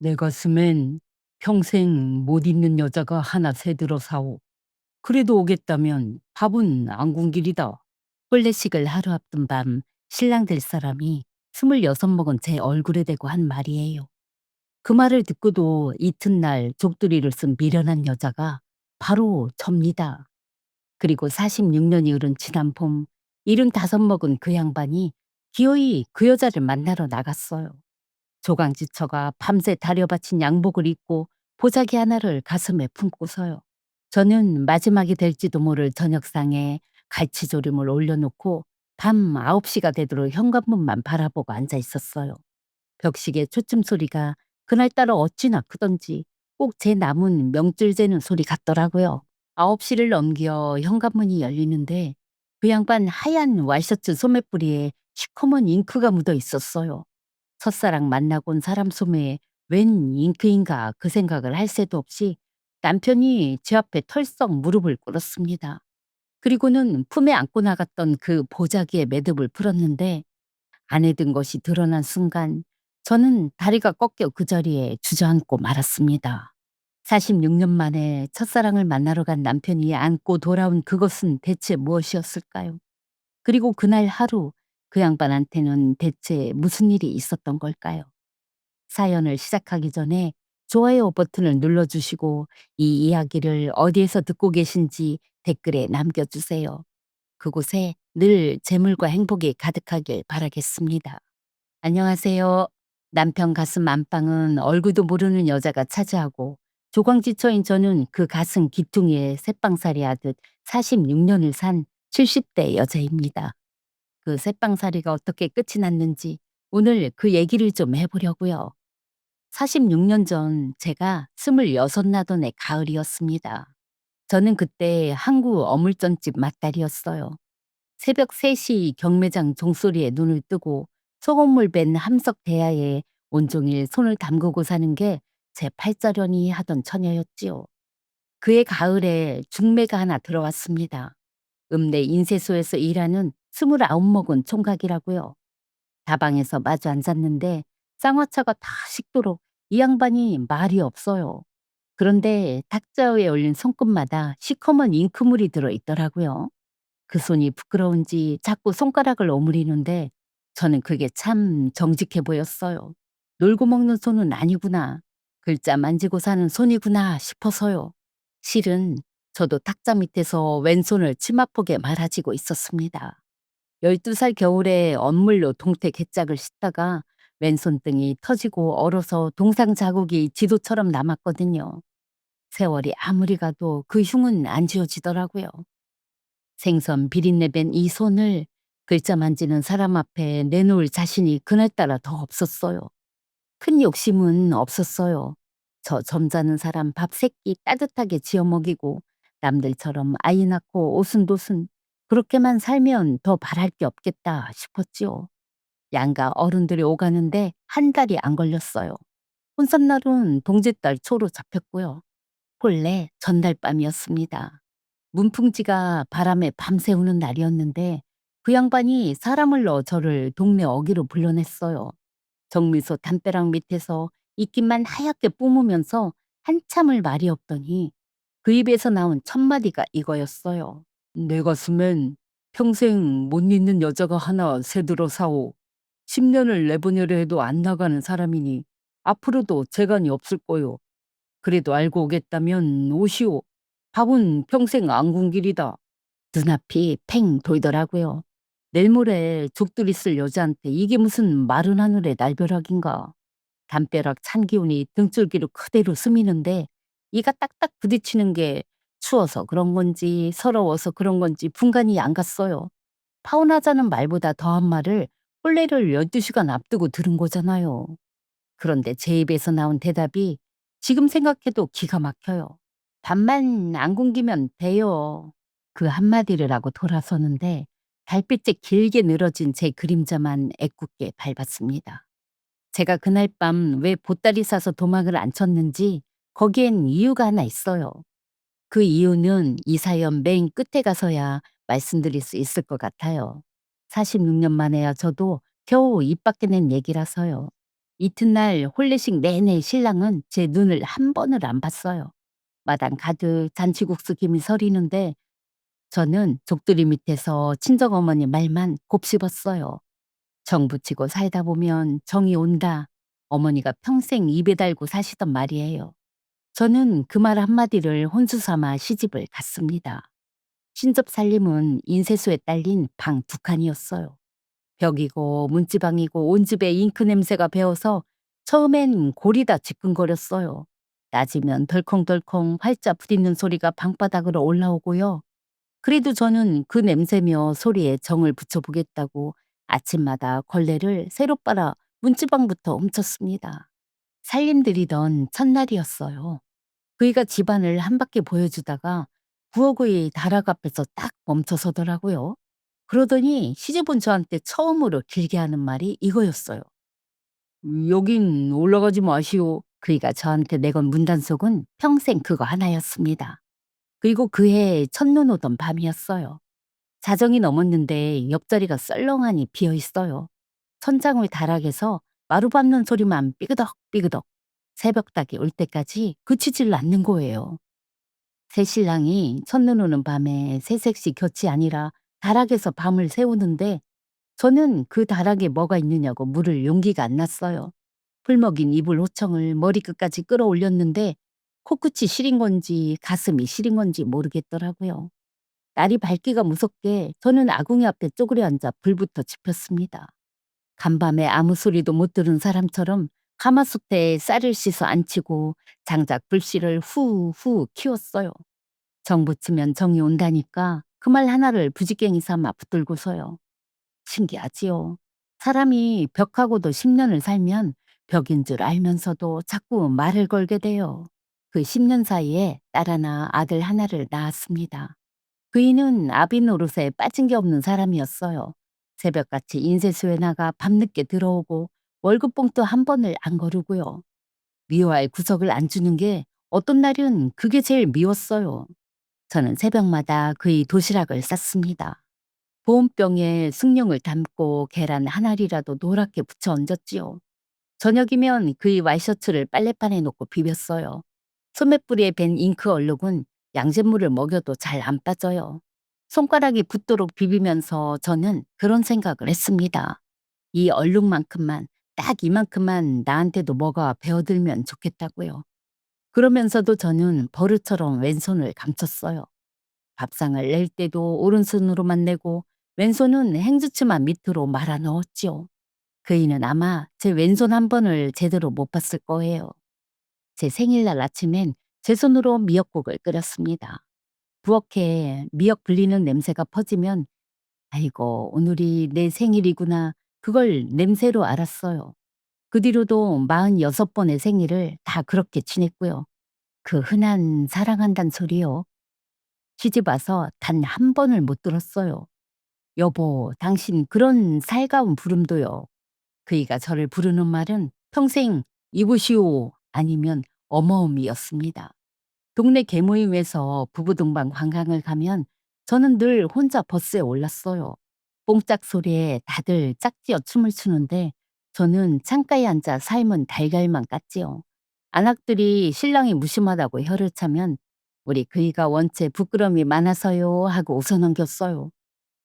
내 가슴엔 평생 못 잊는 여자가 하나 새들어 사오. 그래도 오겠다면 밥은 안 굶기리다. 혼례식을 하루 앞둔 밤 신랑 될 사람이 26 먹은 제 얼굴에 대고 한 말이에요. 그 말을 듣고도 이튿날 족두리를 쓴 미련한 여자가 바로 접니다. 그리고 46년이 흐른 지난 봄 75 먹은 그 양반이 기어이 그 여자를 만나러 나갔어요. 조강지처가 밤새 다려바친 양복을 입고 보자기 하나를 가슴에 품고서요. 저는 마지막이 될지도 모를 저녁상에 갈치조림을 올려놓고 밤 9시가 되도록 현관문만 바라보고 앉아 있었어요. 벽시계 초침 소리가 그날따라 어찌나 크던지 꼭 제 남은 명줄 재는 소리 같더라고요. 9시를 넘겨 현관문이 열리는데 그 양반 하얀 와이셔츠 소매뿌리에 시커먼 잉크가 묻어 있었어요. 첫사랑 만나고 온 사람 소매에 웬 잉크인가 그 생각을 할 새도 없이 남편이 제 앞에 털썩 무릎을 꿇었습니다. 그리고는 품에 안고 나갔던 그 보자기의 매듭을 풀었는데 안에 든 것이 드러난 순간 저는 다리가 꺾여 그 자리에 주저앉고 말았습니다. 46년 만에 첫사랑을 만나러 간 남편이 안고 돌아온 그것은 대체 무엇이었을까요? 그리고 그날 하루 그 양반한테는 대체 무슨 일이 있었던 걸까요? 사연을 시작하기 전에 좋아요 버튼을 눌러주시고 이 이야기를 어디에서 듣고 계신지 댓글에 남겨주세요. 그곳에 늘 재물과 행복이 가득하길 바라겠습니다. 안녕하세요. 남편 가슴 안방은 얼굴도 모르는 여자가 차지하고 조광지처인 저는 그 가슴 기퉁이에 새빵살이 하듯 46년을 산 70대 여자입니다. 그 새빵살이가 어떻게 끝이 났는지 오늘 그 얘기를 좀 해보려고요. 46년 전 제가 26 나던 해 가을이었습니다. 저는 그때 항구 어물전집 맞다리였어요. 새벽 3시 경매장 종소리에 눈을 뜨고 소금물 밴 함석 대야에 온종일 손을 담그고 사는 게 제 팔자련이 하던 처녀였지요. 그해 가을에 중매가 하나 들어왔습니다. 읍내 인쇄소에서 일하는 29 먹은 총각이라고요. 다방에서 마주 앉았는데 쌍화차가 다 식도록 이 양반이 말이 없어요. 그런데 탁자위에 올린 손끝마다 시커먼 잉크물이 들어있더라고요. 그 손이 부끄러운지 자꾸 손가락을 오므리는데 저는 그게 참 정직해 보였어요. 놀고 먹는 손은 아니구나. 글자 만지고 사는 손이구나 싶어서요. 실은 저도 탁자 밑에서 왼손을 치마폭에 말아쥐고 있었습니다. 12살 겨울에 언물로 동태 개짝을 씻다가 왼손등이 터지고 얼어서 동상 자국이 지도처럼 남았거든요. 세월이 아무리 가도 그 흉은 안 지워지더라고요. 생선 비린내 밴 이 손을 글자 만지는 사람 앞에 내놓을 자신이 그날따라 더 없었어요. 큰 욕심은 없었어요. 저 점잖은 사람 밥 3끼 따뜻하게 지어 먹이고 남들처럼 아이 낳고 오순도순 그렇게만 살면 더 바랄 게 없겠다 싶었지요. 양가 어른들이 오가는데 한 달이 안 걸렸어요. 혼선날은 동짓달 초로 잡혔고요. 본래 전달 밤이었습니다. 문풍지가 바람에 밤새우는 날이었는데 그 양반이 사람을 넣어 저를 동네 어귀로 불러냈어요. 정미소 담벼락 밑에서 입김만 하얗게 뿜으면서 한참을 말이 없더니 그 입에서 나온 첫 마디가 이거였어요. 내 가슴엔 평생 못 잊는 여자가 하나 새들어 사오. 10년을 내보내려 해도 안 나가는 사람이니 앞으로도 재간이 없을 거요. 그래도 알고 오겠다면 오시오. 밥은 평생 안 굶기리다. 눈앞이 팽 돌더라고요. 내일 모레 족들이 쓸 여자한테 이게 무슨 마른 하늘의 날벼락인가. 담벼락 찬 기운이 등줄기로 그대로 스미는데 이가 딱딱 부딪히는 게 추워서 그런 건지 서러워서 그런 건지 분간이 안 갔어요. 파혼하자는 말보다 더한 말을 혼례를 12시간 앞두고 들은 거잖아요. 그런데 제 입에서 나온 대답이 지금 생각해도 기가 막혀요. 밥만 안 굶기면 돼요. 그 한마디를 하고 돌아서는데 달빛에 길게 늘어진 제 그림자만 애꿎게 밟았습니다. 제가 그날 밤 왜 보따리 싸서 도망을 안 쳤는지 거기엔 이유가 하나 있어요. 그 이유는 이 사연 맨 끝에 가서야 말씀드릴 수 있을 것 같아요. 46년 만에야 저도 겨우 입 밖에 낸 얘기라서요. 이튿날 혼례식 내내 신랑은 제 눈을 한 번을 안 봤어요. 마당 가득 잔치국수 김이 서리는데 저는 족두리 밑에서 친정어머니 말만 곱씹었어요. 정 붙이고 살다 보면 정이 온다. 어머니가 평생 입에 달고 사시던 말이에요. 저는 그 말 한마디를 혼수 삼아 시집을 갔습니다. 신접 살림은 인쇄소에 딸린 방 두 칸이었어요. 벽이고 문지방이고 온 집에 잉크 냄새가 배어서 처음엔 골이 다 지끈거렸어요. 낮이면 덜컹덜컹 활자 부딪는 소리가 방바닥으로 올라오고요. 그래도 저는 그 냄새며 소리에 정을 붙여보겠다고 아침마다 걸레를 새로 빨아 문지방부터 훔쳤습니다. 살림들이던 첫날이었어요. 그이가 집안을 한 바퀴 보여주다가 부엌의 다락 앞에서 딱 멈춰서더라고요. 그러더니 시집온 저한테 처음으로 길게 하는 말이 이거였어요. "여긴 올라가지 마시오." 그이가 저한테 내건 문단속은 평생 그거 하나였습니다. 그리고 그해 첫눈 오던 밤이었어요. 자정이 넘었는데 옆자리가 썰렁하니 비어 있어요. 천장의 다락에서 마루 밟는 소리만 삐그덕삐그덕 새벽닭이 올 때까지 그치질 않는 거예요. 새 신랑이 첫눈 오는 밤에 새색시 곁이 아니라 다락에서 밤을 새우는데 저는 그 다락에 뭐가 있느냐고 물을 용기가 안 났어요. 풀먹인 이불 호청을 머리끝까지 끌어올렸는데 코끝이 시린 건지 가슴이 시린 건지 모르겠더라고요. 날이 밝기가 무섭게 저는 아궁이 앞에 쪼그려 앉아 불부터 지폈습니다. 간밤에 아무 소리도 못 들은 사람처럼 가마솥에 쌀을 씻어 안치고 장작 불씨를 후후 키웠어요. 정 붙이면 정이 온다니까 그 말 하나를 부지깽이 삼아 붙들고서요. 신기하지요. 사람이 벽하고도 10년을 살면 벽인 줄 알면서도 자꾸 말을 걸게 돼요. 그 10년 사이에 딸 하나 아들 하나를 낳았습니다. 그이는 아비 노릇에 빠진 게 없는 사람이었어요. 새벽같이 인쇄소에 나가 밤늦게 들어오고 월급 봉투 한 번을 안 거르고요. 미워할 구석을 안 주는 게 어떤 날은 그게 제일 미웠어요. 저는 새벽마다 그의 도시락을 쌌습니다. 보온병에 숭늉을 담고 계란 한 알이라도 노랗게 부쳐 얹었지요. 저녁이면 그의 와이셔츠를 빨랫판에 놓고 비볐어요. 소매뿌리에 밴 잉크 얼룩은 양잿물을 먹여도 잘 안 빠져요. 손가락이 붓도록 비비면서 저는 그런 생각을 했습니다. 이 얼룩만큼만, 딱 이만큼만 나한테도 뭐가 배어들면 좋겠다고요. 그러면서도 저는 버릇처럼 왼손을 감췄어요. 밥상을 낼 때도 오른손으로만 내고 왼손은 행주츠만 밑으로 말아 넣었지요. 그이는 아마 제 왼손 한 번을 제대로 못 봤을 거예요. 제 생일날 아침엔 제 손으로 미역국을 끓였습니다. 부엌에 미역 불리는 냄새가 퍼지면 아이고 오늘이 내 생일이구나 그걸 냄새로 알았어요. 그 뒤로도 46번의 생일을 다 그렇게 지냈고요. 그 흔한 사랑한단 소리요. 시집 와서 단 한 번을 못 들었어요. 여보 당신 그런 살가운 부름도요. 그이가 저를 부르는 말은 평생 이보시오 아니면 어머음이었습니다. 동네 개모임에서 부부 동반 관광을 가면 저는 늘 혼자 버스에 올랐어요. 뽕짝 소리에 다들 짝지어 춤을 추는데 저는 창가에 앉아 삶은 달걀만 깠지요. 안악들이 신랑이 무심하다고 혀를 차면 우리 그이가 원체 부끄러움이 많아서요 하고 웃어넘겼어요.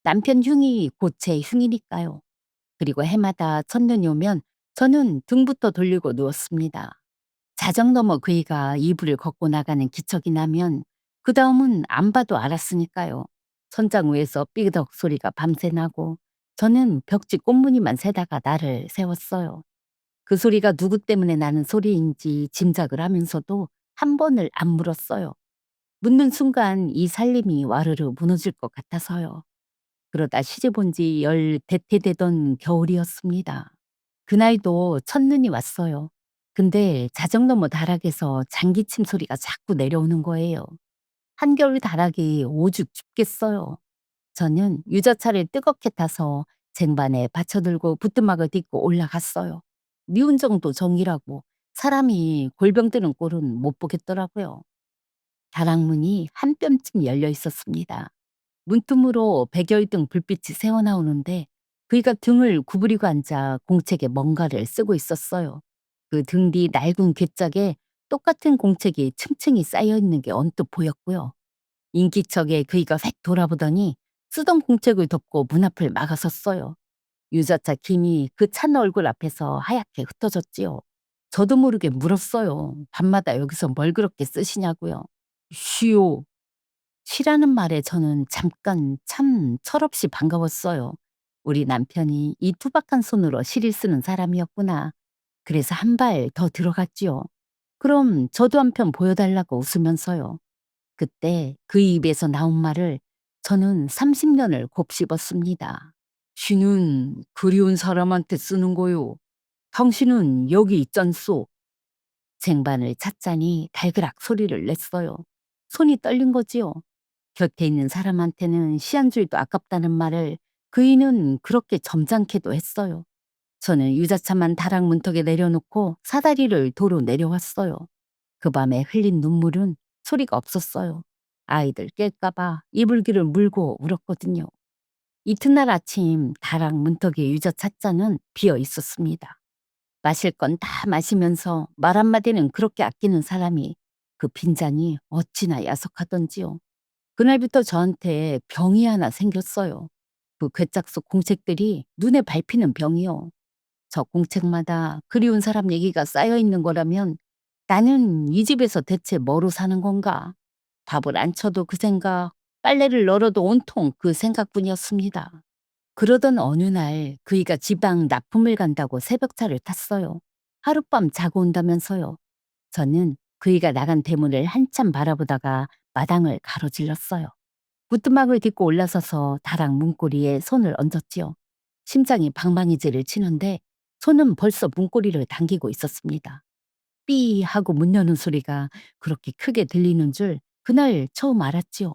남편 흉이 곧 제 흉이니까요. 그리고 해마다 첫눈이 오면 저는 등부터 돌리고 누웠습니다. 자정 넘어 그이가 이불을 걷고 나가는 기척이 나면 그 다음은 안 봐도 알았으니까요. 천장 위에서 삐그덕 소리가 밤새 나고 저는 벽지 꽃무늬만 세다가 날을 세웠어요. 그 소리가 누구 때문에 나는 소리인지 짐작을 하면서도 한 번을 안 물었어요. 묻는 순간 이 살림이 와르르 무너질 것 같아서요. 그러다 시집 온 지 열 대퇴 되던 겨울이었습니다. 그날도 첫눈이 왔어요. 근데 자정 너머 다락에서 장기침 소리가 자꾸 내려오는 거예요. 한겨울 다락이 오죽 춥겠어요. 저는 유자차를 뜨겁게 타서 쟁반에 받쳐들고 부뚜막을 딛고 올라갔어요. 미운 정도 정이라고 사람이 골병 드는 꼴은 못 보겠더라고요. 다락문이 한 뼘쯤 열려 있었습니다. 문틈으로 백여의 등 불빛이 새어나오는데 그이가 등을 구부리고 앉아 공책에 뭔가를 쓰고 있었어요. 그 등 뒤 낡은 괴짝에 똑같은 공책이 층층이 쌓여 있는 게 언뜻 보였고요. 인기척에 그이가 획 돌아보더니 쓰던 공책을 덮고 문 앞을 막아섰어요. 유자차 김이 그 찬 얼굴 앞에서 하얗게 흩어졌지요. 저도 모르게 물었어요. 밤마다 여기서 뭘 그렇게 쓰시냐고요. 쉬오. 쉬라는 말에 저는 잠깐 참 철없이 반가웠어요. 우리 남편이 이 투박한 손으로 시를 쓰는 사람이었구나. 그래서 한 발 더 들어갔지요. 그럼 저도 한 편 보여달라고 웃으면서요. 그때 그 입에서 나온 말을 저는 30년을 곱씹었습니다. 시는 그리운 사람한테 쓰는 거요. 당신은 여기 있잖소. 쟁반을 찾자니 달그락 소리를 냈어요. 손이 떨린 거지요. 곁에 있는 사람한테는 시 한 줄도 아깝다는 말을 그이는 그렇게 점잖게도 했어요. 저는 유자차만 다락 문턱에 내려놓고 사다리를 도로 내려왔어요. 그 밤에 흘린 눈물은 소리가 없었어요. 아이들 깰까봐 이불기를 물고 울었거든요. 이튿날 아침 다락 문턱의 유자찻잔은 비어 있었습니다. 마실 건 다 마시면서 말 한마디는 그렇게 아끼는 사람이 그 빈잔이 어찌나 야속하던지요. 그날부터 저한테 병이 하나 생겼어요. 그 괴짝 속 공책들이 눈에 밟히는 병이요. 저 공책마다 그리운 사람 얘기가 쌓여 있는 거라면 나는 이 집에서 대체 뭐로 사는 건가? 밥을 안 쳐도 그 생각, 빨래를 널어도 온통 그 생각뿐이었습니다. 그러던 어느 날 그이가 지방 납품을 간다고 새벽차를 탔어요. 하룻밤 자고 온다면서요. 저는 그이가 나간 대문을 한참 바라보다가 마당을 가로질렀어요. 부뚜막을 딛고 올라서서 다락 문고리에 손을 얹었지요. 심장이 방망이질을 치는데 손은 벌써 문고리를 당기고 있었습니다. 삐 하고 문 여는 소리가 그렇게 크게 들리는 줄 그날 처음 알았지요.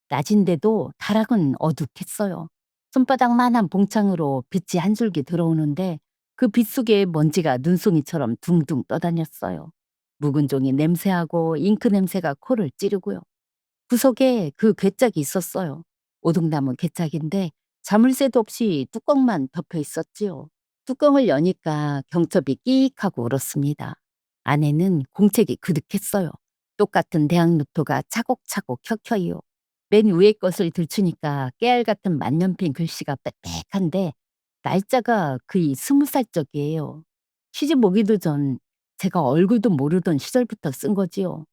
낮인데도 다락은 어둑했어요. 손바닥만한 봉창으로 빛이 한 줄기 들어오는데 그 빛 속에 먼지가 눈송이처럼 둥둥 떠다녔어요. 묵은 종이 냄새하고 잉크 냄새가 코를 찌르고요. 구석에 그 괴짝이 있었어요. 오동나무 괴짝인데 자물쇠도 없이 뚜껑만 덮여 있었지요. 뚜껑을 여니까 경첩이 끼익 하고 울었습니다. 안에는 공책이 그득했어요. 똑같은 대학노토가 차곡차곡 켜켜이요. 맨 위에 것을 들추니까 깨알 같은 만년필 글씨가 빽빽한데 날짜가 거의 20살 적이에요. 시집 오기도 전 제가 얼굴도 모르던 시절부터 쓴 거지요.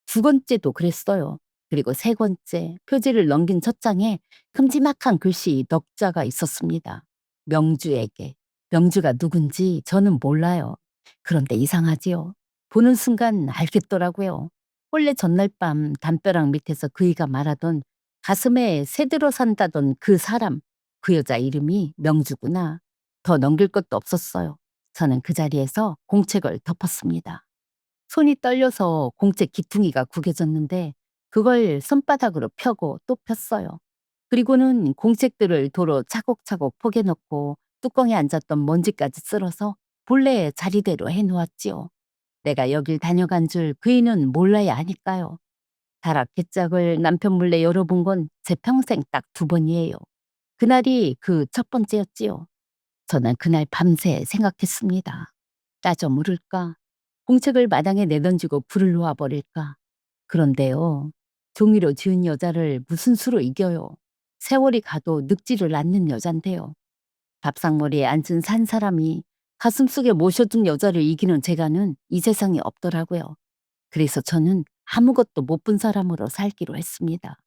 두 번째도 그랬어요. 그리고 세 번째 표지를 넘긴 첫 장에 큼지막한 글씨 넉 자가 있었습니다. 명주에게. 명주가 누군지 저는 몰라요. 그런데 이상하지요. 보는 순간 알겠더라고요. 원래 전날 밤 담벼락 밑에서 그이가 말하던 가슴에 새들어 산다던 그 사람, 그 여자 이름이 명주구나. 더 넘길 것도 없었어요. 저는 그 자리에서 공책을 덮었습니다. 손이 떨려서 공책 기퉁이가 구겨졌는데 그걸 손바닥으로 펴고 또 폈어요. 그리고는 공책들을 도로 차곡차곡 포개 넣고 뚜껑에 앉았던 먼지까지 쓸어서 본래 자리대로 해놓았지요. 내가 여길 다녀간 줄 그이는 몰라야 하니까요. 다락 괴짝을 남편 몰래 열어본 건 제 평생 딱 두 번이에요. 그날이 그 첫 번째였지요. 저는 그날 밤새 생각했습니다. 따져 물을까? 공책을 마당에 내던지고 불을 놓아버릴까? 그런데요. 종이로 지은 여자를 무슨 수로 이겨요. 세월이 가도 늙지를 않는 여잔데요. 밥상머리에 앉은 산 사람이 가슴속에 모셔둔 여자를 이기는 재간은 이 세상에 없더라고요. 그래서 저는 아무것도 못 본 사람으로 살기로 했습니다.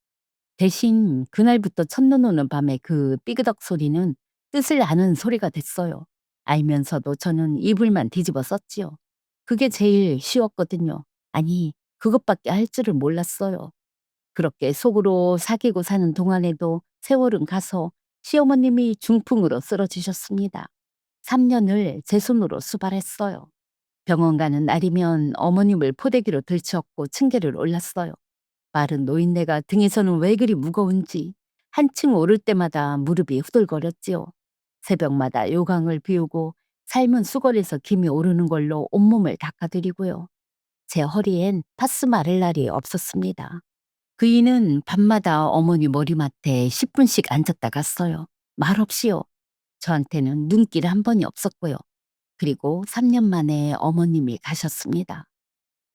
대신 그날부터 첫눈 오는 밤에 그 삐그덕 소리는 뜻을 아는 소리가 됐어요. 알면서도 저는 이불만 뒤집어 썼지요. 그게 제일 쉬웠거든요. 아니, 그것밖에 할 줄을 몰랐어요. 그렇게 속으로 사귀고 사는 동안에도 세월은 가서 시어머님이 중풍으로 쓰러지셨습니다. 3년을 제 손으로 수발했어요. 병원 가는 날이면 어머님을 포대기로 들치었고 층계를 올랐어요. 마른 노인네가 등에서는 왜 그리 무거운지 한층 오를 때마다 무릎이 후들거렸지요. 새벽마다 요강을 비우고 삶은 수건에서 김이 오르는 걸로 온몸을 닦아드리고요. 제 허리엔 파스 마를 날이 없었습니다. 그이는 밤마다 어머니 머리맡에 10분씩 앉았다 갔어요. 말없이요. 저한테는 눈길 한 번이 없었고요. 그리고 3년 만에 어머님이 가셨습니다.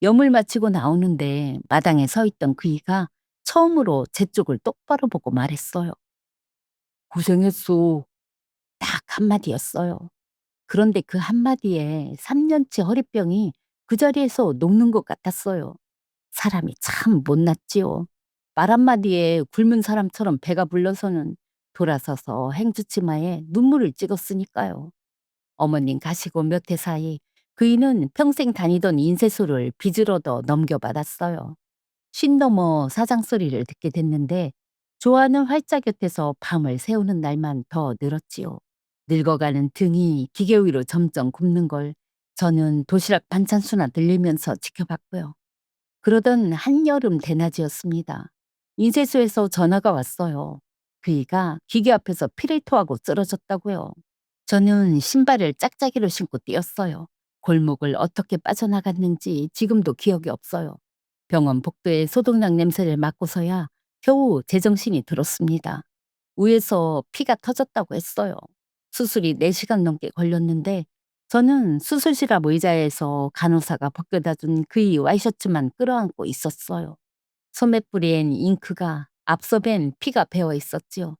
염을 마치고 나오는데 마당에 서 있던 그이가 처음으로 제 쪽을 똑바로 보고 말했어요. 고생했어. 딱 한마디였어요. 그런데 그 한마디에 3년치 허리병이 그 자리에서 녹는 것 같았어요. 사람이 참 못났지요. 말 한마디에 굶은 사람처럼 배가 불러서는 돌아서서 행주치마에 눈물을 찍었으니까요. 어머님 가시고 몇 해 사이 그이는 평생 다니던 인쇄소를 빚을 얻어 넘겨받았어요. 쉰 넘어 사장 소리를 듣게 됐는데 좋아하는 활자 곁에서 밤을 새우는 날만 더 늘었지요. 늙어가는 등이 기계 위로 점점 굽는 걸 저는 도시락 반찬수나 들리면서 지켜봤고요. 그러던 한여름 대낮이었습니다. 인쇄소에서 전화가 왔어요. 그이가 기계 앞에서 피를 토하고 쓰러졌다고요. 저는 신발을 짝짝이로 신고 뛰었어요. 골목을 어떻게 빠져나갔는지 지금도 기억이 없어요. 병원 복도에 소독약 냄새를 맡고서야 겨우 제정신이 들었습니다. 위에서 피가 터졌다고 했어요. 수술이 4시간 넘게 걸렸는데 저는 수술실 앞 의자에서 간호사가 벗겨다 준 그의 와이셔츠만 끌어안고 있었어요. 소매뿌리엔 잉크가 앞서 밴 피가 배어 있었지요.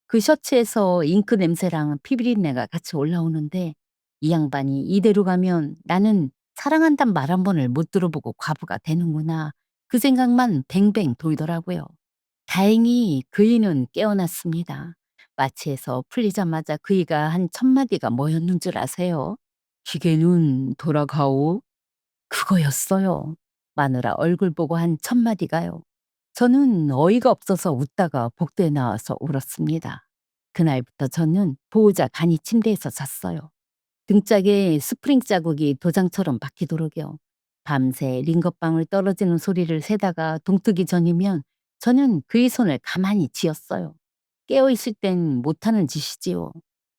그 셔츠에서 잉크 냄새랑 피비린내가 같이 올라오는데 이 양반이 이대로 가면 나는 사랑한단 말 한 번을 못 들어보고 과부가 되는구나. 그 생각만 뱅뱅 돌더라고요. 다행히 그이는 깨어났습니다. 마취에서 풀리자마자 그이가 한 첫 마디가 뭐였는 줄 아세요? 기계는 돌아가오? 그거였어요. 마누라 얼굴 보고 한 첫 마디가요. 저는 어이가 없어서 웃다가 복도에 나와서 울었습니다. 그날부터 저는 보호자 간이 침대에서 잤어요. 등짝에 스프링 자국이 도장처럼 박히도록요. 밤새 링거방울 떨어지는 소리를 새다가 동트기 전이면 저는 그의 손을 가만히 쥐었어요. 깨어있을 땐 못하는 짓이지요.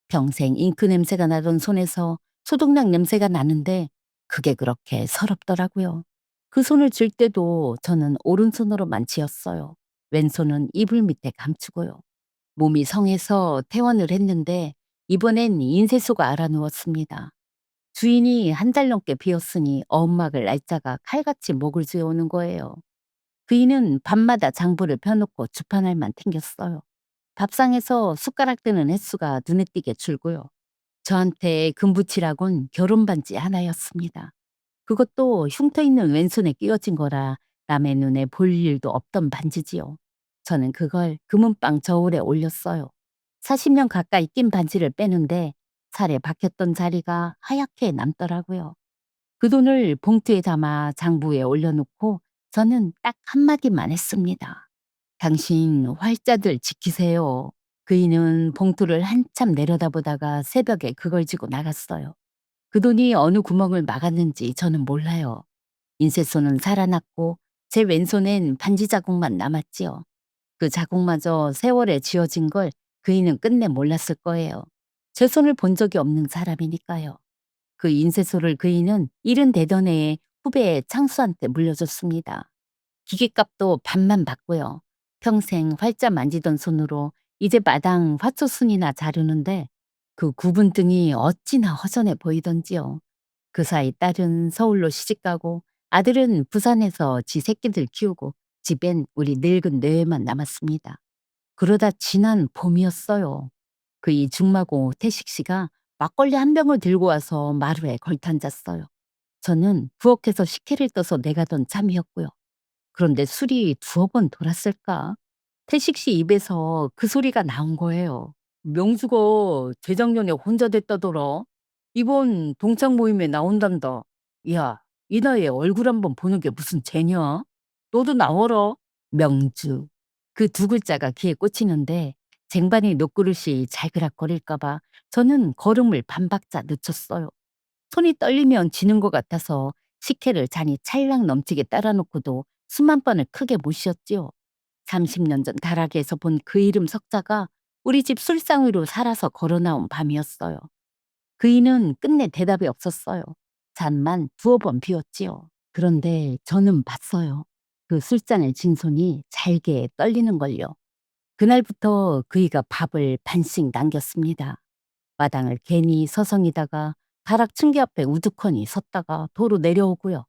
평생 잉크 냄새가 나던 손에서 소독약 냄새가 나는데 그게 그렇게 서럽더라고요. 그 손을 쥘 때도 저는 오른손으로만 쥐었어요. 왼손은 이불 밑에 감추고요. 몸이 성해서 퇴원을 했는데 이번엔 인쇄소가 알아누웠습니다. 주인이 한 달 넘게 비었으니 어음막을 날짜가 칼같이 목을 죄어오는 거예요. 그이는 밤마다 장부를 펴놓고 주판알만 튕겼어요. 밥상에서 숟가락 드는 횟수가 눈에 띄게 줄고요. 저한테 금붙이라곤 결혼 반지 하나였습니다. 그것도 흉터 있는 왼손에 끼워진 거라 남의 눈에 볼 일도 없던 반지지요. 저는 그걸 금은방 저울에 올렸어요. 40년 가까이 낀 반지를 빼는데 살에 박혔던 자리가 하얗게 남더라고요. 그 돈을 봉투에 담아 장부에 올려놓고 저는 딱 한마디만 했습니다. 당신 활자들 지키세요. 그이는 봉투를 한참 내려다보다가 새벽에 그걸 지고 나갔어요. 그 돈이 어느 구멍을 막았는지 저는 몰라요. 인쇄소는 살아났고 제 왼손엔 반지 자국만 남았지요. 그 자국마저 세월에 지워진 걸 그이는 끝내 몰랐을 거예요. 제 손을 본 적이 없는 사람이니까요. 그 인쇄소를 그이는 일은 되던 해에 후배 창수한테 물려줬습니다. 기계값도 반만 받고요. 평생 활자 만지던 손으로 이제 마당 화초순이나 자르는데 그 구분 등이 어찌나 허전해 보이던지요. 그 사이 딸은 서울로 시집가고 아들은 부산에서 지 새끼들 키우고 집엔 우리 늙은 뇌만 남았습니다. 그러다 지난 봄이었어요. 그 이 중마고 태식 씨가 막걸리 한 병을 들고 와서 마루에 걸터앉았어요. 저는 부엌에서 식혜를 떠서 내가던 참이었고요. 그런데 술이 두어 번 돌았을까? 태식 씨 입에서 그 소리가 나온 거예요. 명수가 재작년에 혼자 됐다더라. 이번 동창 모임에 나온단다. 야, 이 나이에 얼굴 한번 보는 게 무슨 죄냐? 너도 나와라. 명주. 그 두 글자가 귀에 꽂히는데 쟁반이 녹그릇이 잘그락거릴까봐 저는 걸음을 반박자 늦췄어요. 손이 떨리면 지는 것 같아서 식혜를 잔이 찰랑 넘치게 따라놓고도 수만 번을 크게 못 쉬었지요. 30년 전 다락에서 본 그 이름 석자가 우리 집 술상위로 살아서 걸어 나온 밤이었어요. 그이는 끝내 대답이 없었어요. 잔만 두어 번 비웠지요. 그런데 저는 봤어요. 그 술잔을 진 손이 잘게 떨리는 걸요. 그날부터 그이가 밥을 반씩 남겼습니다. 마당을 괜히 서성이다가 다락층계 앞에 우두커니 섰다가 도로 내려오고요.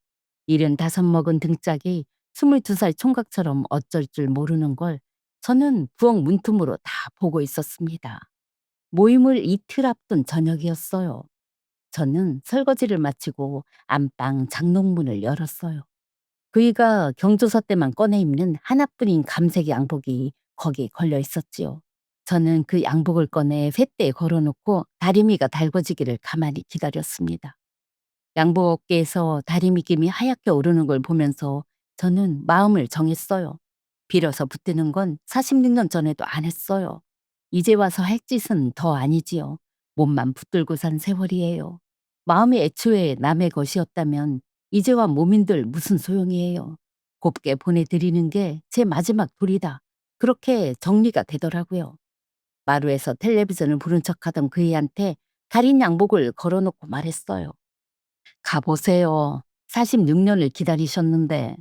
75 먹은 등짝이 22살 총각처럼 어쩔 줄 모르는 걸 저는 부엌 문틈으로 다 보고 있었습니다. 모임을 이틀 앞둔 저녁이었어요. 저는 설거지를 마치고 안방 장롱문을 열었어요. 그이가 경조사 때만 꺼내 입는 하나뿐인 감색 양복이 거기에 걸려 있었지요. 저는 그 양복을 꺼내 횃대에 걸어놓고 다리미가 달궈지기를 가만히 기다렸습니다. 양복 어깨에서 다리미김이 하얗게 오르는 걸 보면서 저는 마음을 정했어요. 빌어서 붙드는 건 46년 전에도 안 했어요. 이제 와서 할 짓은 더 아니지요. 몸만 붙들고 산 세월이에요. 마음이 애초에 남의 것이었다면 이제와 몸인들 무슨 소용이에요. 곱게 보내드리는 게 제 마지막 돌이다. 그렇게 정리가 되더라고요. 마루에서 텔레비전을 보는 척하던 그이한테 달인 양복을 걸어놓고 말했어요. 가보세요. 46년을 기다리셨는데.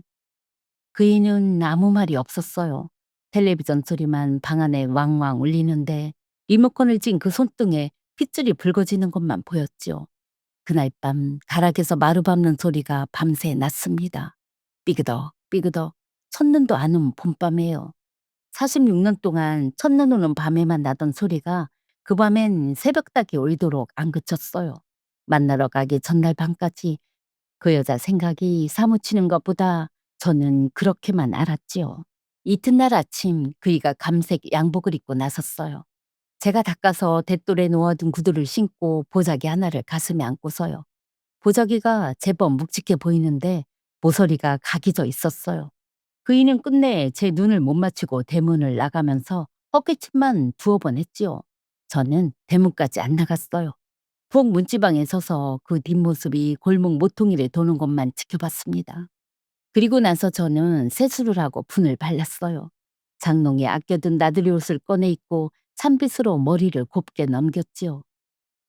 그이는 아무 말이 없었어요. 텔레비전 소리만 방 안에 왕왕 울리는데 리모컨을 쥔 그 손등에 핏줄이 붉어지는 것만 보였지요. 그날 밤 가락에서 마루 밟는 소리가 밤새 났습니다. 삐그덕 삐그덕 첫눈도 안 온 봄밤에요. 46년 동안 첫눈 오는 밤에만 나던 소리가 그 밤엔 새벽닭이 울도록 안 그쳤어요. 만나러 가기 전날 밤까지 그 여자 생각이 사무치는 것보다 저는 그렇게만 알았지요. 이튿날 아침 그이가 감색 양복을 입고 나섰어요. 제가 닦아서 댓돌에 놓아둔 구두를 신고 보자기 하나를 가슴에 안고서요. 보자기가 제법 묵직해 보이는데 모서리가 각이 져 있었어요. 그이는 끝내 제 눈을 못 맞추고 대문을 나가면서 헛기침만 두어 번 했지요. 저는 대문까지 안 나갔어요. 부엌 문지방에 서서 그 뒷모습이 골목 모퉁이를 도는 것만 지켜봤습니다. 그리고 나서 저는 세수를 하고 분을 발랐어요. 장롱에 아껴둔 나들이 옷을 꺼내 입고 찬빗으로 머리를 곱게 넘겼지요.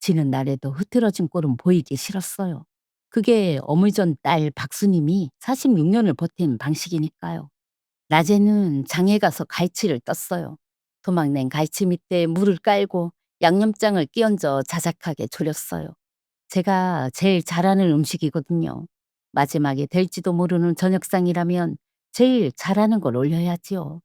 지는 날에도 흐트러진 꼴은 보이기 싫었어요. 그게 어물전 딸 박수님이 46년을 버틴 방식이니까요. 낮에는 장에 가서 갈치를 떴어요. 도막낸 갈치 밑에 물을 깔고 양념장을 끼얹어 자작하게 졸였어요. 제가 제일 잘하는 음식이거든요. 마지막에 될지도 모르는 저녁상이라면 제일 잘하는 걸 올려야지요.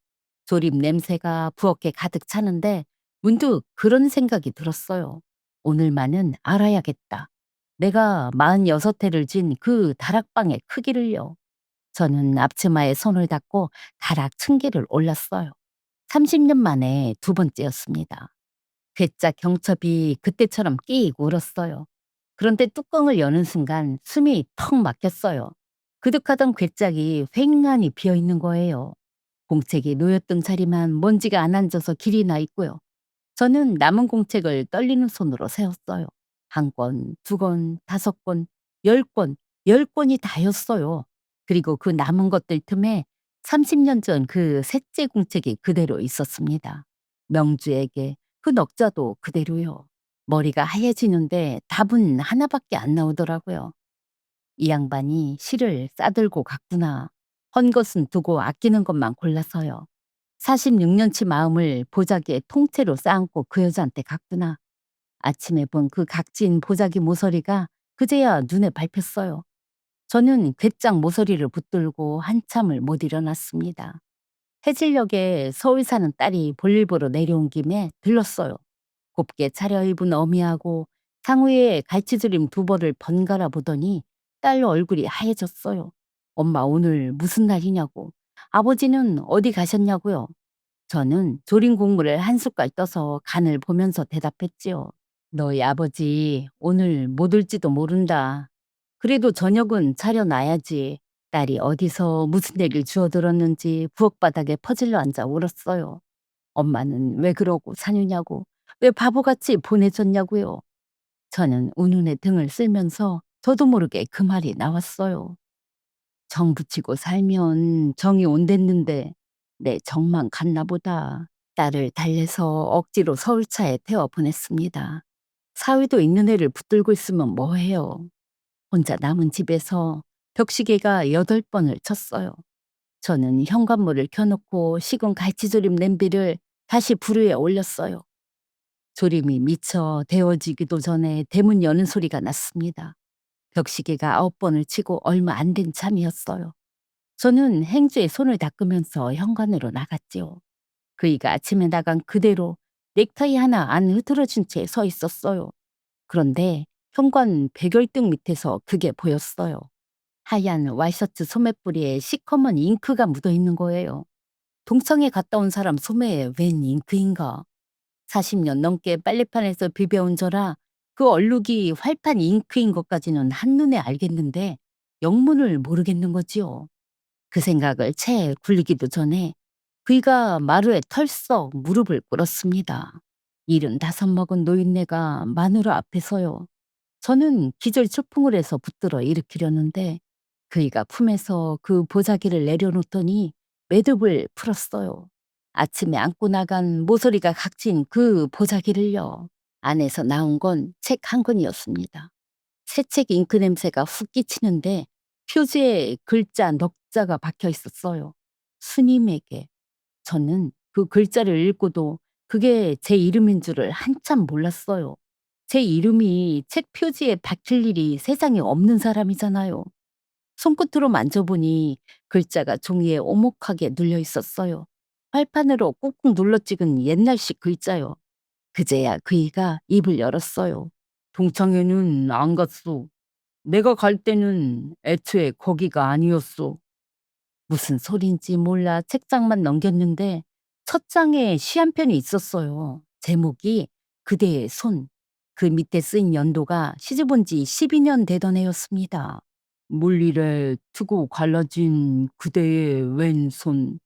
조림 냄새가 부엌에 가득 차는데 문득 그런 생각이 들었어요. 오늘만은 알아야겠다. 내가 46회를 진 그 다락방의 크기를요. 저는 앞치마에 손을 닿고 다락 층계를 올랐어요. 30년 만에 두 번째였습니다. 괴짝 경첩이 그때처럼 끼익 울었어요. 그런데 뚜껑을 여는 순간 숨이 턱 막혔어요. 그득하던 괴짝이 휑하니 비어있는 거예요. 공책이 놓였던 자리만 먼지가 안 앉아서 길이 나 있고요. 저는 남은 공책을 떨리는 손으로 세웠어요. 한 권, 두 권, 다섯 권, 10권, 10권이 다였어요. 그리고 그 남은 것들 틈에 30년 전 그 셋째 공책이 그대로 있었습니다. 명주에게 그 넉자도 그대로요. 머리가 하얘지는데 답은 하나밖에 안 나오더라고요. 이 양반이 시를 싸들고 갔구나. 헌 것은 두고 아끼는 것만 골라서요. 46년치 마음을 보자기에 통째로 쌓아안고 그 여자한테 갔구나. 아침에 본 그 각진 보자기 모서리가 그제야 눈에 밟혔어요. 저는 괴짝 모서리를 붙들고 한참을 못 일어났습니다. 해질녘에 서울 사는 딸이 볼일 보러 내려온 김에 들렀어요. 곱게 차려입은 어미하고 상의에 갈치조림 두 벌을 번갈아 보더니 딸 얼굴이 하얘졌어요. 엄마 오늘 무슨 날이냐고. 아버지는 어디 가셨냐고요. 저는 조림 국물을 한 숟갈 떠서 간을 보면서 대답했지요. 너희 아버지 오늘 못 올지도 모른다. 그래도 저녁은 차려놔야지. 딸이 어디서 무슨 얘기를 주워들었는지 부엌바닥에 퍼질러 앉아 울었어요. 엄마는 왜 그러고 사느냐고, 왜 바보같이 보내줬냐고요. 저는 운운의 등을 쓸면서 저도 모르게 그 말이 나왔어요. 정 붙이고 살면 정이 온댔는데 내 정만 갔나 보다. 딸을 달래서 억지로 서울차에 태워 보냈습니다. 사위도 있는 애를 붙들고 있으면 뭐해요. 혼자 남은 집에서 벽시계가 8번을 쳤어요. 저는 현관문을 켜놓고 식은 갈치조림 냄비를 다시 불 위에 올렸어요. 조림이 미처 데워지기도 전에 대문 여는 소리가 났습니다. 벽시계가 9번을 치고 얼마 안 된 참이었어요. 저는 행주에 손을 닦으면서 현관으로 나갔지요. 그이가 아침에 나간 그대로 넥타이 하나 안 흐트러진 채 서 있었어요. 그런데 현관 백열등 밑에서 그게 보였어요. 하얀 와이셔츠 소매뿌리에 시커먼 잉크가 묻어 있는 거예요. 동창회 갔다 온 사람 소매에 웬 잉크인가? 40년 넘게 빨래판에서 비벼온 저라 그 얼룩이 활판 잉크인 것까지는 한눈에 알겠는데 영문을 모르겠는 거지요. 그 생각을 채 굴리기도 전에 그이가 마루에 털썩 무릎을 꿇었습니다. 75 먹은 노인네가 마누라 앞에 서요. 저는 기절초풍을 해서 붙들어 일으키려는데 그이가 품에서 그 보자기를 내려놓더니 매듭을 풀었어요. 아침에 안고 나간 모서리가 각진 그 보자기를요. 안에서 나온 건 책 한 권이었습니다. 새 책 잉크 냄새가 훅 끼치는데 표지에 글자 넉 자가 박혀 있었어요. 스님에게. 저는 그 글자를 읽고도 그게 제 이름인 줄을 한참 몰랐어요. 제 이름이 책 표지에 박힐 일이 세상에 없는 사람이잖아요. 손끝으로 만져보니 글자가 종이에 오목하게 눌려 있었어요. 활판으로 꾹꾹 눌러 찍은 옛날식 글자요. 그제야 그이가 입을 열었어요. 동창회는 안 갔소. 내가 갈 때는 애초에 거기가 아니었소. 무슨 소린지 몰라 책장만 넘겼는데 첫 장에 시 한 편이 있었어요. 제목이 그대의 손. 그 밑에 쓰인 연도가 시집온 지 12년 되던 해였습니다. 물일에 트고 갈라진 그대의 왼손.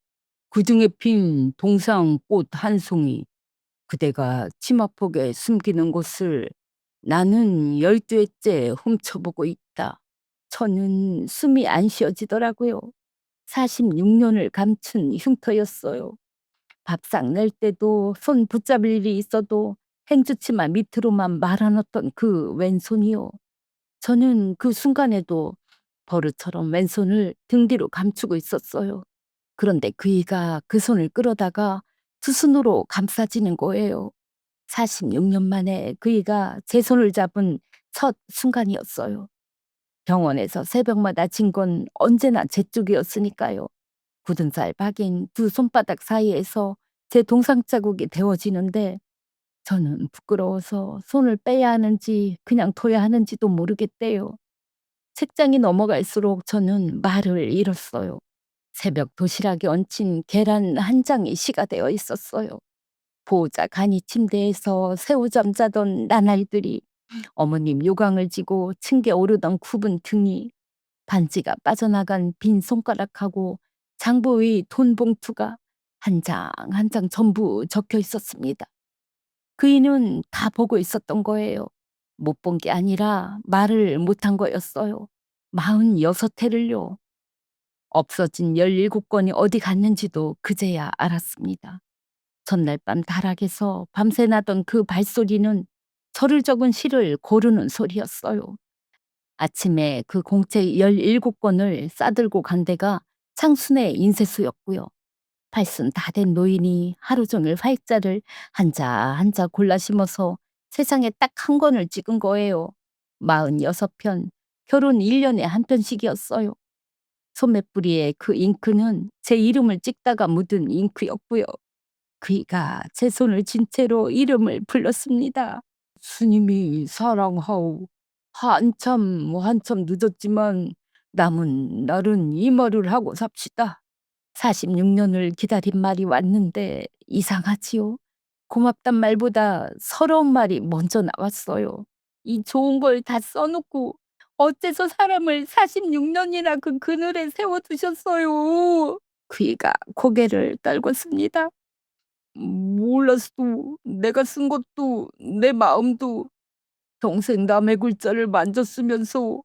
그중에 핀 동상꽃 한 송이. 그대가 치마폭에 숨기는 곳을 나는 12회째 훔쳐보고 있다. 저는 숨이 안 쉬어지더라고요. 46년을 감춘 흉터였어요. 밥상 낼 때도 손 붙잡을 일이 있어도 행주치마 밑으로만 말아놓던 그 왼손이요. 저는 그 순간에도 버릇처럼 왼손을 등 뒤로 감추고 있었어요. 그런데 그이가 그 손을 끌어다가 두 손으로 감싸지는 거예요. 46년 만에 그이가 제 손을 잡은 첫 순간이었어요. 병원에서 새벽마다 진 건 언제나 제 쪽이었으니까요. 굳은 살 박인 두 손바닥 사이에서 제 동상 자국이 데워지는데 저는 부끄러워서 손을 빼야 하는지 그냥 둬야 하는지도 모르겠대요. 책장이 넘어갈수록 저는 말을 잃었어요. 새벽 도시락에 얹힌 계란 한 장이 시가 되어 있었어요. 보호자 간이 침대에서 새우잠 자던 나날들이 어머님 요강을 지고 층계 오르던 굽은 등이 반지가 빠져나간 빈 손가락하고 장보의 돈 봉투가 한 장 한 장 전부 적혀 있었습니다. 그이는 다 보고 있었던 거예요. 못 본 게 아니라 말을 못한 거였어요. 46회를요. 없어진 17권이 어디 갔는지도 그제야 알았습니다. 전날 밤 다락에서 밤새 나던 그 발소리는 저를 적은 시를 고르는 소리였어요. 아침에 그 공책 17권을 싸들고 간 데가 창순의 인쇄소였고요. 팔순 다 된 노인이 하루 종일 활자를 한자 한자 골라 심어서 세상에 딱 한 권을 찍은 거예요. 46편, 결혼 1년에 한 편씩이었어요. 소매뿌리에 그 잉크는 제 이름을 찍다가 묻은 잉크였고요. 그이가 제 손을 쥔 채로 이름을 불렀습니다. 스님이 사랑하오. 한참 늦었지만 남은 날은 이 말을 하고 삽시다. 46년을 기다린 말이 왔는데 이상하지요. 고맙단 말보다 서러운 말이 먼저 나왔어요. 이 좋은 걸 다 써놓고 어째서 사람을 46년이나 그 그늘에 세워두셨어요. 그이가 고개를 떨궜습니다. 몰랐어. 내가 쓴 것도 내 마음도 평생 남의 글자를 만졌으면서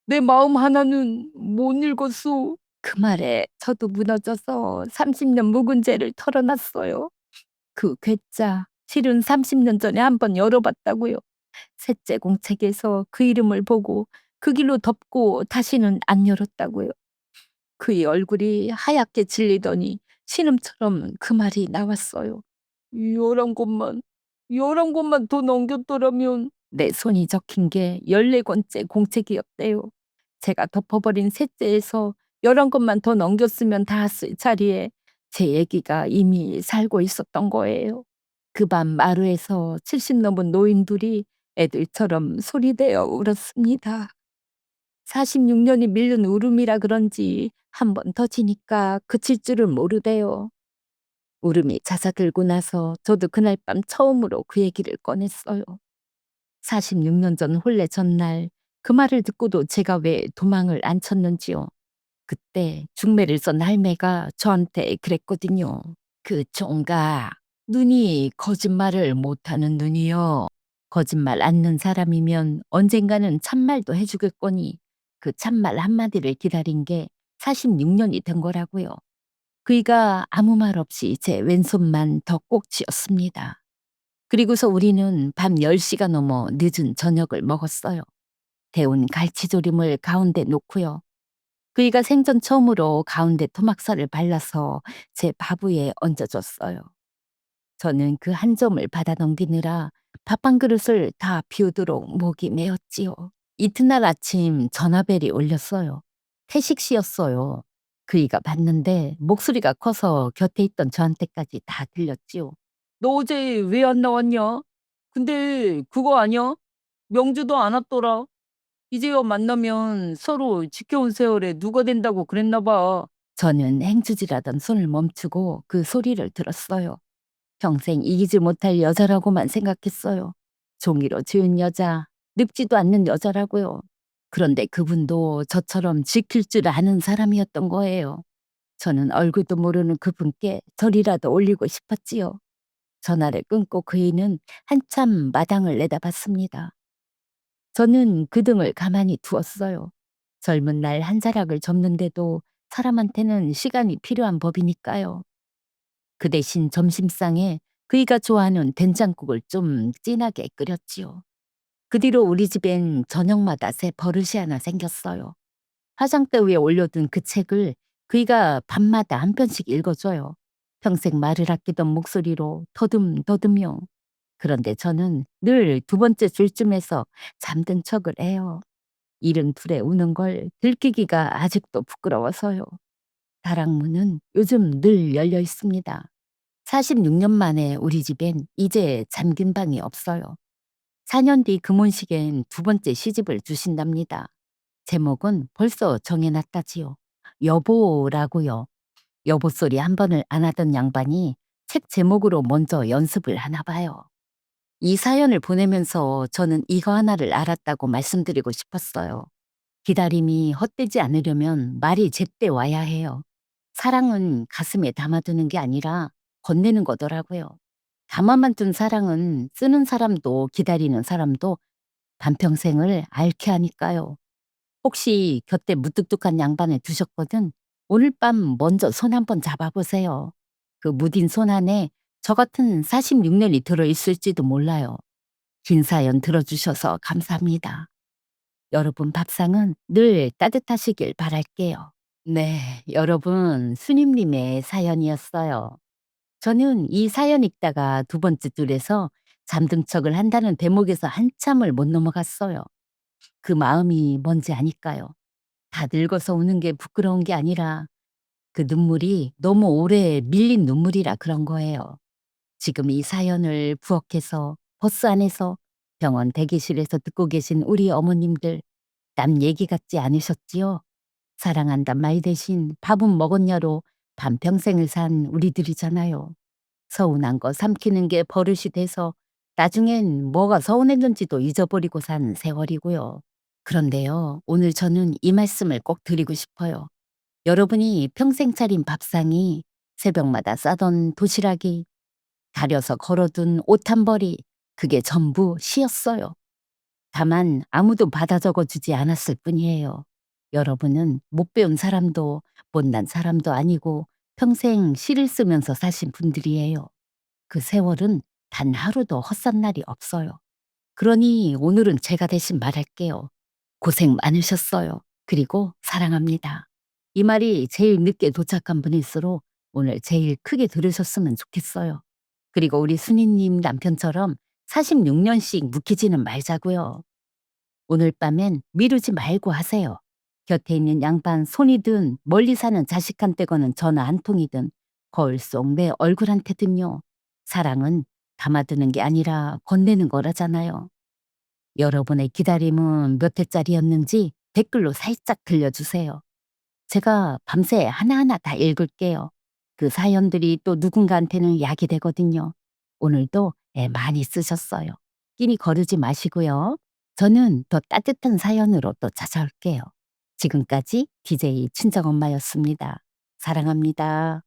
내 마음 하나는 못 읽었어. 그 말에 저도 무너져서 30년 묵은 죄를 털어놨어요. 그 괴짜 실은 30년 전에 한번 열어봤다고요. 셋째 공책에서 그 이름을 보고 그 길로 덮고 다시는 안 열었다고요. 그의 얼굴이 하얗게 질리더니 신음처럼 그 말이 나왔어요. 열한 것만, 11권만 더 넘겼더라면. 내 손이 적힌 게 14권째 공책이었대요. 제가 덮어버린 셋째에서 11권만 더 넘겼으면 닿았을 자리에 제 얘기가 이미 살고 있었던 거예요. 그 밤 마루에서 70 넘은 노인들이 애들처럼 소리내어 울었습니다. 46년이 밀린 울음이라 그런지 한 번 더 지니까 그칠 줄을 모르대요. 울음이 잦아들고 나서 저도 그날 밤 처음으로 그 얘기를 꺼냈어요. 46년 전 혼례 전날 그 말을 듣고도 제가 왜 도망을 안 쳤는지요. 그때 중매를 썬 할매가 저한테 그랬거든요. 그 총각, 눈이 거짓말을 못하는 눈이요. 거짓말 않는 사람이면 언젠가는 참말도 해주겠거니 그 참말 한마디를 기다린 게 46년이 된 거라고요. 그이가 아무 말 없이 제 왼손만 더 꼭 쥐었습니다. 그리고서 우리는 밤 10시가 넘어 늦은 저녁을 먹었어요. 데운 갈치조림을 가운데 놓고요. 그이가 생전 처음으로 가운데 토막살을 발라서 제 밥 위에 얹어줬어요. 저는 그 한 점을 받아 넘기느라 밥 한 그릇을 다 비우도록 목이 메었지요. 이튿날 아침 전화벨이 울렸어요. 태식 씨였어요. 그이가 받는데 목소리가 커서 곁에 있던 저한테까지 다 들렸지요. 너 어제 왜 안 나왔냐? 근데 그거 아냐? 명주도 안 왔더라. 이제야 만나면 서로 지켜온 세월에 누가 된다고 그랬나 봐. 저는 행주질하던 손을 멈추고 그 소리를 들었어요. 평생 이기지 못할 여자라고만 생각했어요. 종이로 지은 여자, 늙지도 않는 여자라고요. 그런데 그분도 저처럼 지킬 줄 아는 사람이었던 거예요. 저는 얼굴도 모르는 그분께 절이라도 올리고 싶었지요. 전화를 끊고 그이는 한참 마당을 내다봤습니다. 저는 그 등을 가만히 두었어요. 젊은 날 한 자락을 접는데도 사람한테는 시간이 필요한 법이니까요. 그 대신 점심상에 그이가 좋아하는 된장국을 좀 진하게 끓였지요. 그 뒤로 우리 집엔 저녁마다 새 버릇이 하나 생겼어요. 화장대 위에 올려둔 그 책을 그이가 밤마다 한 편씩 읽어줘요. 평생 말을 아끼던 목소리로 더듬더듬요. 그런데 저는 늘 두 번째 줄쯤에서 잠든 척을 해요. 이른 둘에 우는 걸 들키기가 아직도 부끄러워서요. 다락문은 요즘 늘 열려 있습니다. 46년 만에 우리 집엔 이제 잠긴 방이 없어요. 4년 뒤 금혼식엔 두 번째 시집을 주신답니다. 제목은 벌써 정해놨다지요. 여보라고요. 여보 소리 한 번을 안 하던 양반이 책 제목으로 먼저 연습을 하나 봐요. 이 사연을 보내면서 저는 이거 하나를 알았다고 말씀드리고 싶었어요. 기다림이 헛되지 않으려면 말이 제때 와야 해요. 사랑은 가슴에 담아두는 게 아니라 건네는 거더라고요. 담아만 둔 사랑은 쓰는 사람도 기다리는 사람도 반평생을 앓게 하니까요. 혹시 곁에 무뚝뚝한 양반을 두셨거든 오늘 밤 먼저 손 한번 잡아보세요. 그 무딘 손 안에 저 같은 46년이 들어있을지도 몰라요. 긴 사연 들어주셔서 감사합니다. 여러분 밥상은 늘 따뜻하시길 바랄게요. 네, 여러분 수님님의 사연이었어요. 저는 이 사연 읽다가 두 번째 줄에서 잠든 척을 한다는 대목에서 한참을 못 넘어갔어요. 그 마음이 뭔지 아니까요. 다 늙어서 우는 게 부끄러운 게 아니라 그 눈물이 너무 오래 밀린 눈물이라 그런 거예요. 지금 이 사연을 부엌에서 버스 안에서 병원 대기실에서 듣고 계신 우리 어머님들 남 얘기 같지 않으셨지요? 사랑한단 말 대신 밥은 먹었냐로 반평생을 산 우리들이잖아요. 서운한 거 삼키는 게 버릇이 돼서 나중엔 뭐가 서운했는지도 잊어버리고 산 세월이고요. 그런데요, 오늘 저는 이 말씀을 꼭 드리고 싶어요. 여러분이 평생 차린 밥상이 새벽마다 싸던 도시락이 가려서 걸어둔 옷 한 벌이 그게 전부 시였어요. 다만 아무도 받아 적어주지 않았을 뿐이에요. 여러분은 못 배운 사람도 못난 사람도 아니고 평생 시를 쓰면서 사신 분들이에요. 그 세월은 단 하루도 헛산 날이 없어요. 그러니 오늘은 제가 대신 말할게요. 고생 많으셨어요. 그리고 사랑합니다. 이 말이 제일 늦게 도착한 분일수록 오늘 제일 크게 들으셨으면 좋겠어요. 그리고 우리 순이님 남편처럼 46년씩 묵히지는 말자고요. 오늘 밤엔 미루지 말고 하세요. 곁에 있는 양반 손이든 멀리 사는 자식한테 거는 전화 한 통이든 거울 속 내 얼굴한테든요. 사랑은 담아두는 게 아니라 건네는 거라잖아요. 여러분의 기다림은 몇 회짜리였는지 댓글로 살짝 들려주세요. 제가 밤새 하나하나 다 읽을게요. 그 사연들이 또 누군가한테는 약이 되거든요. 오늘도 애 많이 쓰셨어요. 끼니 거르지 마시고요. 저는 더 따뜻한 사연으로 또 찾아올게요. 지금까지 DJ 친정엄마였습니다. 사랑합니다.